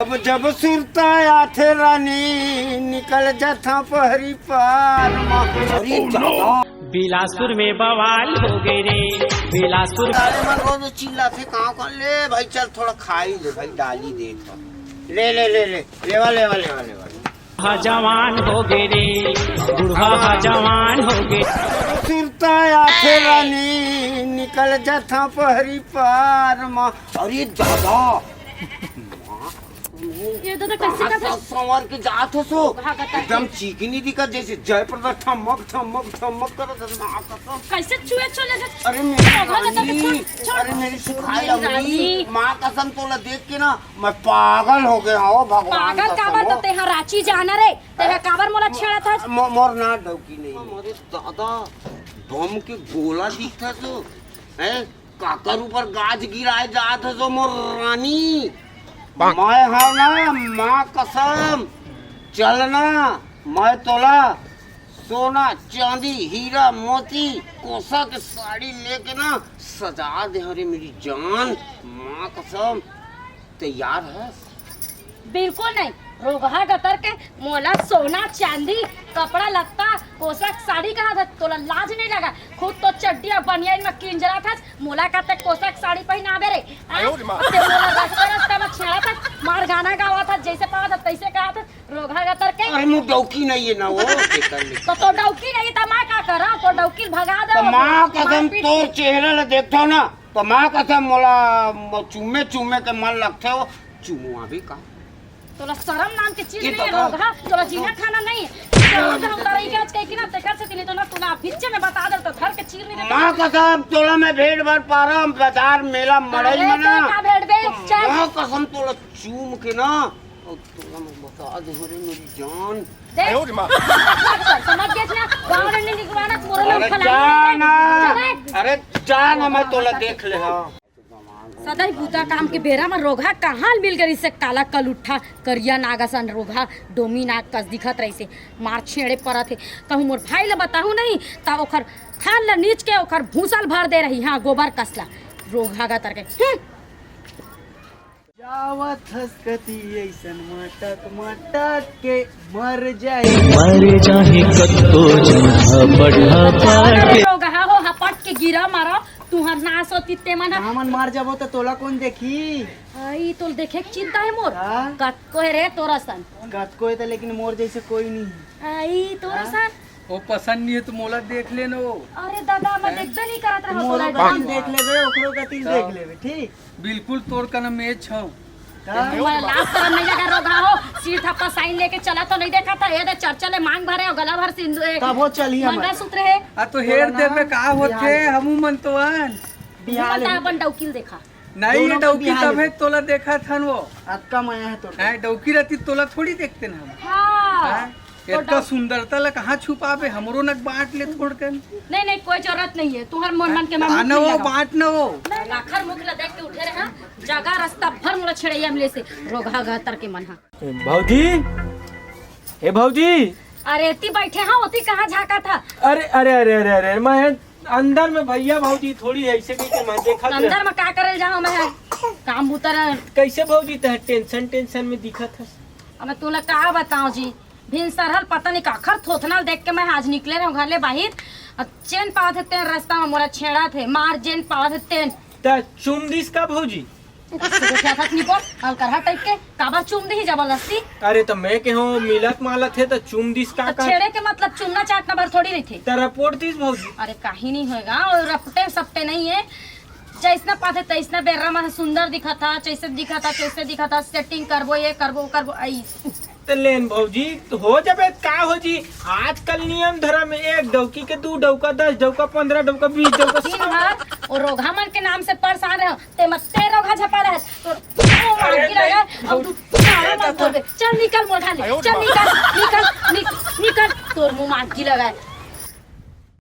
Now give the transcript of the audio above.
अब जब सुरता आथे रानी निकल जाथा पहरी पार बिलासपुर में बवाल हो गए रे। बिलासपुर अरे मन को तो चिल्ला थे कहाँ कर ले भाई, चल थोड़ा खाई ले भाई, डाली दे तो ले ले ले ले लेवा लेवा लेवा लेवा जवान हो गए रे, बूढ़ा जवान हो गए। सुरता आथे रानी निकल जाथा पहरी पार माँ। अरे दादा ये दादा कैसे का संवर के जात हो सो एकदम चिकनी दिखत जैसे जयप्रदा ठमक ठमक ठमक करत कैसे चुए चले से। अरे मेरी सुखाई लगी माँ कसम तोला देख के ना मैं पागल हो गया हो भगवान। पागल काबर तो तेहा रांची जाना रे, तेहा काबर मोला छेड़ा था। मोर ना डौकी नहीं अरे दादा बम के गोला दिखता तो है काकर ऊपर गाज गिराए जात है जो मोर रानी। मैं हाँ ना माँ कसम चलना मैं तोला सोना चांदी हीरा मोती कोसा के साड़ी लेके ना सजा दे अरे मेरी जान। माँ कसम तैयार है? बिल्कुल नहीं, रोगहा गतर के मोला सोना चांदी कपड़ा लत्ता पोशाक साड़ी कहा था, तोला लाज नहीं लगा? खुद तो चड्डिया बनियान में किंजरा था, मोला कहते पोशाक साड़ी पहना बेरे। रास्ता में छेड़ा था, मार गाना गावा था, जैसे पावा था तैसे कहा था रोगहा गतर के। अरे मुँह डौकी नहीं है ना वो तो डौकी नहीं था, मैं क्या करा? तो डौकी भगा दे। माँ कसम तो चेहरे ले देखता ना तो माँ कसम मोला चूमे चूमे के मन लगते हो चुमुआ भी का। तोला शर्म नाम के चीज नहीं है रोगहा, तोला जीना खाना नहीं है। हम तारा ई आज कह के ना तेकर से नहीं तो ना तोला पीछे में बता दे तो घर के चीर नहीं दे। माँ कसम तोला मैं भेड़ भर पा रहा हूँ बाजार मेला मड़ई में ना। का भेड़ बे चल माँ कसम तोला चूम के ना और तोला मैं बता दे अरे मेरी जान। समझ गए ना गांव में नहीं निकलवाना मोरला अरे खला। जाना अरे जाना मैं तोला देख ले। हाँ सदाई बूता काम के बेरा में रोगा कहाँ मिल गई से काला कल उठा करिया नागासन रोगा डोमी नाग कस दिखत रही से मार छेड़े पड़ा थे कहूँ मोर भाई ला बताहू नहीं ता ओखर खान ला नीच के ओखर भूसल भर दे रही। हाँ गोबर कसला रोगा गतर के जावत हसकती ऐसन मटक मटक के मर जाए कत्तो बढ़ा पाटे रोगा हो हपट के गिरा मारो तुहर नास होती ते मन हमन मार जाबो तो तोला कौन देखी? आई तो देखे के चिंता है मोर हाँ? कतको है रे तोरा सन गतको है तो लेकिन मोर जैसे कोई नहीं है। आई तोरा सन वो पसंद नहीं है तो मोला देख लेना वो। अरे दादा मैं देखबे नहीं करत रहा मोरो तोरा गतिल देख लेबे ओकरो गतिल देख लेबे ठीक। बिल्कुल तोड़ का ना मैच छौ। मैं लास्ट तरह नहीं लगा रोगा हो सीट थप्पा साइन लेके चला तो नहीं देखा था ये दे चर्चा ले मांग भरे और गला भर सिंदूर तब वो चली हम मंगलसूत्र है। आ तो हेर दे में का होथे हमू मन तो आन बिहार बता अपन डौकील देखा नहीं दोनों डौकी बिहार तब है तोला देखा था वो। अक्का माया है तो है डौकी रहती तोला थोड़ी देखते ना हम। हाँ हैं? इतना सुंदरता ला कहाँ छुपावे हमरो नक बांट ले थोड़ के। नहीं नहीं कोई जरूरत नहीं है तुम्हार मन मन के मैं आना वो बांट ना वो आखर मुख ला देख के उठे रहे हां जगह रास्ता भर मोला छड़ैया मिले से रोगा गतर के मन हा। भाऊजी ए भाऊजी अरे ती बैठे हाँ होती कहाँ झाका था? अरे अरे अरे अरे अरे मैं अंदर में भैया भाऊजी थोड़ी ऐसे भी मैं देखा अंदर में का करे जाऊं मैं काम बुतर कैसे भाऊजी तह टेंशन में दिखा था। अब मैं तोला का बताऊं जी भिन सरहल पता नहीं काखर थोथना देख के मैं आज निकले रहे घर ले बाहर चैन पावत थे तेन रास्ता में मोरा छेड़ा थे मार जेन पावत थे तेन ता चुम दिस का भाऊजी क्या था निकोल अलकरहा टाइप के काबर चुम दी जबरदस्ती। अरे तो मैं के हो मिलत माला थे तो चुम दिस का छेड़े के मतलब चुमना चाटना भर थोड़ी नहीं थे। तेरा पोट दिस भाऊजी अरे काही नहीं होगा और रपटे सपटे नहीं है जैसना पाते तैसना बेरा में सुंदर दिखा था जैसे दिखा था कैसे दिखा था सेटिंग करबो ये करबो आई तो लेन भाऊजी तो हो जाबे का हो जी आजकल नियम धर्म में 1 डौकी के 2 डौका 10 डौका 15 डौका 20 डौका दिन भर और रोगा मन के नाम से परेशान रहे ते मत्ते रोगा झपा रहे तो मार गिरा अब तू सारा मत बोल चल निकल मोर खाली चल निकल तोर मुंह मार गिरा